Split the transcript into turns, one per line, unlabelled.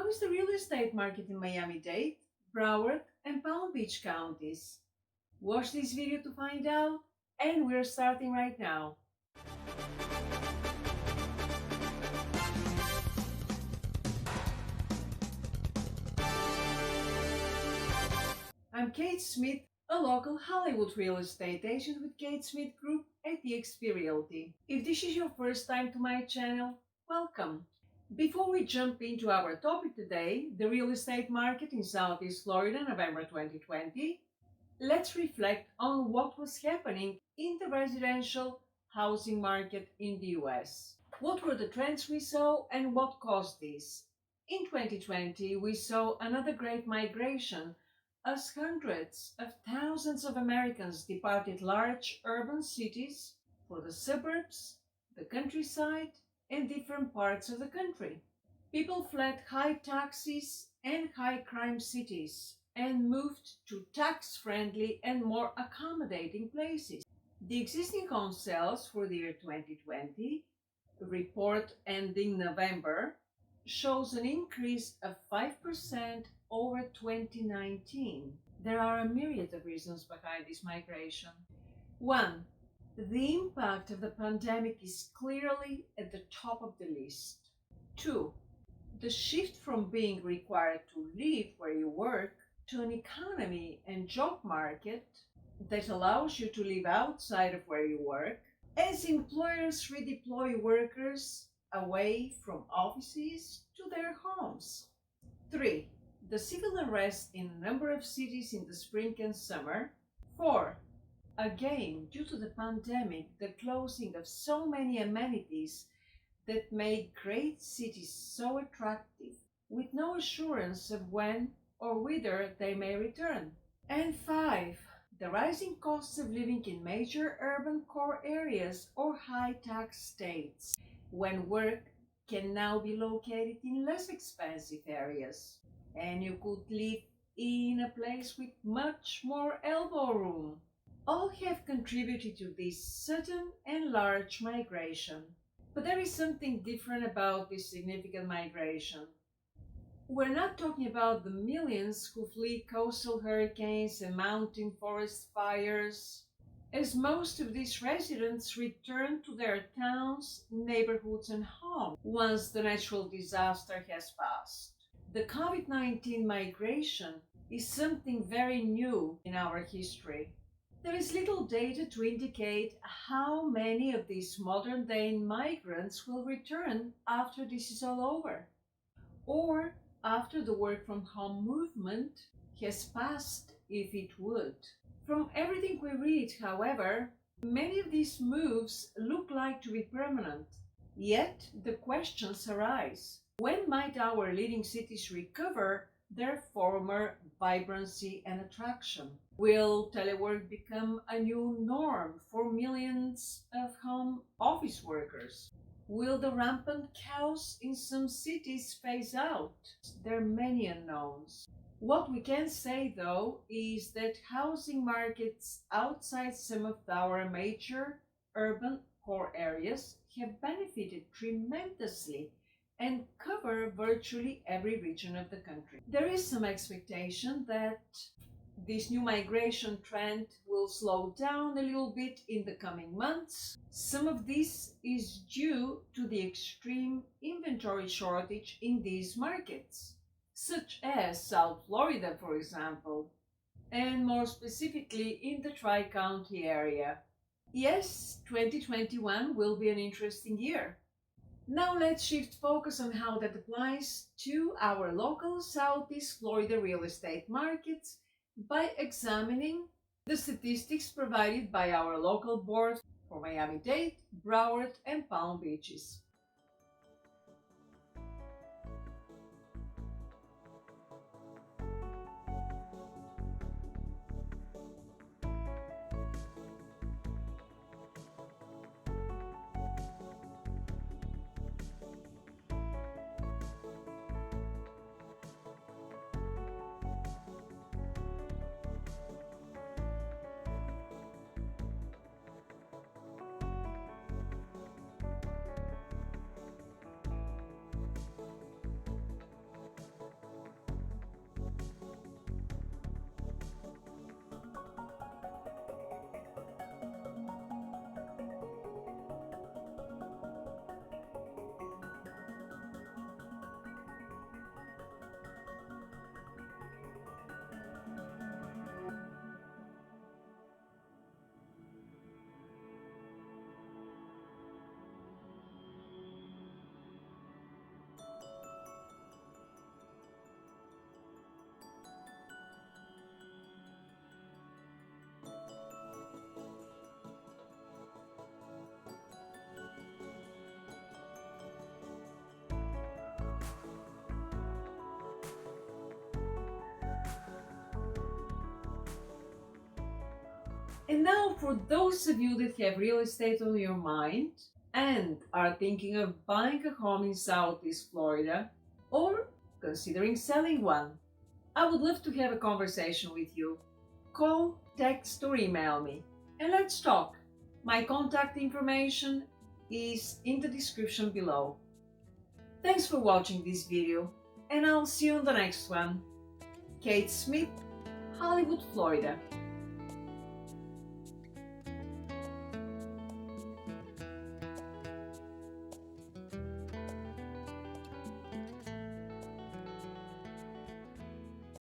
How is the real estate market in Miami-Dade, Broward, and Palm Beach counties? Watch this video to find out, and we're starting right now. I'm Kate Smith, a local Hollywood real estate agent with Kate Smith Group at eXp Realty. If this is your first time to my channel, welcome. Before we jump into our topic today, the real estate market in Southeast Florida, November 2020, let's reflect on what was happening in the residential housing market in the US. What were the trends we saw and what caused this? In 2020, we saw another great migration as hundreds of thousands of Americans departed large urban cities for the suburbs, the countryside, and different parts of the country. People fled high taxes and high crime cities and moved to tax-friendly and more accommodating places. The existing home sales for the year 2020, report ending November, shows an increase of 5% over 2019. There are a myriad of reasons behind this migration. 1. The impact of the pandemic is clearly at the top of the list. 2. The shift from being required to live where you work to an economy and job market that allows you to live outside of where you work, as employers redeploy workers away from offices to their homes. 3. The civil unrest in a number of cities in the spring and summer. 4. Again, due to the pandemic, the closing of so many amenities that make great cities so attractive, with no assurance of when or whether they may return. And 5. The rising costs of living in major urban core areas or high-tax states, when work can now be located in less expensive areas, and you could live in a place with much more elbow room. All have contributed to this sudden and large migration. But there is something different about this significant migration. We're not talking about the millions who flee coastal hurricanes and mountain forest fires, as most of these residents return to their towns, neighborhoods, and homes once the natural disaster has passed. The COVID-19 migration is something very new in our history. There is little data to indicate how many of these modern-day migrants will return after this is all over, or after the work-from-home movement has passed, if it would. From everything we read, however, many of these moves look like to be permanent. Yet the questions arise: when might our leading cities recover their former vibrancy and attraction? Will telework become a new norm for millions of home office workers? Will the rampant chaos in some cities phase out? There are many unknowns. What we can say, though, is that housing markets outside some of our major urban core areas have benefited tremendously and cover virtually every region of the country. There is some expectation that this new migration trend will slow down a little bit in the coming months. Some of this is due to the extreme inventory shortage in these markets, such as South Florida, for example, and more specifically in the Tri-County area. Yes, 2021 will be an interesting year. Now let's shift focus on how that applies to our local Southeast Florida real estate markets by examining the statistics provided by our local board for Miami-Dade, Broward, and Palm Beaches. And now, for those of you that have real estate on your mind and are thinking of buying a home in Southeast Florida or considering selling one, I would love to have a conversation with you. Call, text, or email me and let's talk. My contact information is in the description below. Thanks for watching this video, and I'll see you on the next one. Kate Smith, Hollywood, Florida.